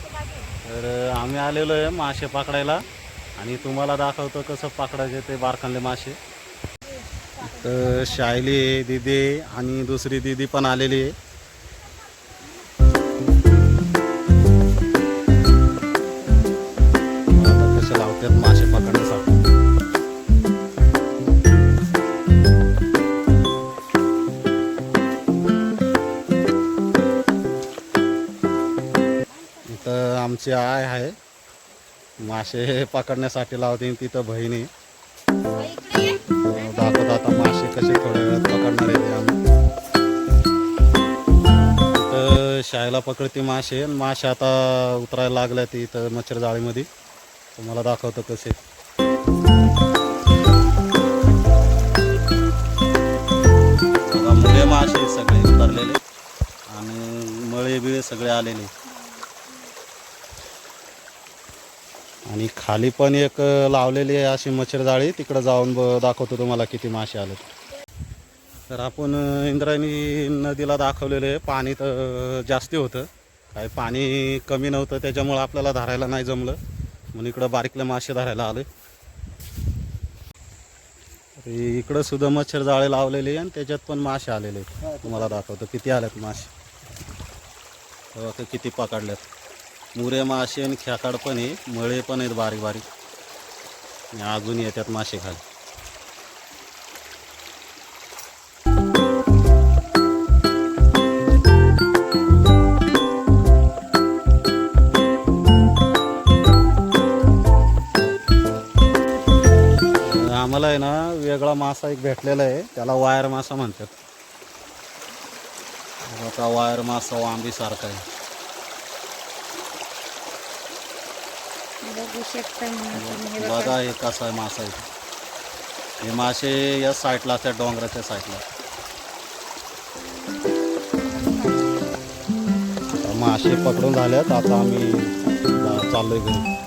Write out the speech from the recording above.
तर आम्ही आलेलो आहे मासे पकडायला आणि तुम्हाला दाखवतो कसं पकडायचे ते बारकांले मासे. तर शायली दीदी आणि दुसरी दीदी पण आलेली आहे. आता कसे लावतात मासे पकडण्यासाठी. इथं आमची आय आहे, मासे पकडण्यासाठी लावते. तिथं बहिणी दाखवत आता मासे कसे थोड्या वेळात पकडणार आहे आम्ही. तर शाळेला पकडते मासे. मासे आता उतरायला लागल्या ती इथं मच्छर जाळीमध्ये. तुम्हाला दाखवतो कसे. मुळे मासे सगळे उतरलेले आणि मळे बिळे सगळे आलेले. आणि खाली पण एक लावलेली आहे अशी मच्छर जाळी. तिकडं जाऊन दाखवतो तुम्हाला किती मासे आले. तर आपण इंद्रायणी नदीला दाखवलेले पाणी तर जास्ती होतं, काय पाणी कमी नव्हतं, त्याच्यामुळं आपल्याला धरायला नाही जमलं म्हणून इकडं बारीकले मासे धरायला आले. इकडं सुद्धा मच्छर जाळे लावलेले आणि त्याच्यात पण मासे आलेले. तुम्हाला दाखवतो किती आलेत मासे. किती पकडल्यात. मुरे मासे आणि खेकाड पण आहे, मळे पण आहेत बारीक बारीक. अजून येतात मासे खाली. आम्हाला आहे ना वेगळा मासा एक भेटलेला आहे, त्याला वायर मासा म्हणतात. आता वायर मासा वांबी सारखा आहे. बघा हे कसा आहे मासा आहे. हे मासे या साईडला त्या डोंगराच्या साईडला. मासे पकडून झाल्यात. आता आम्ही चाललोय घरी.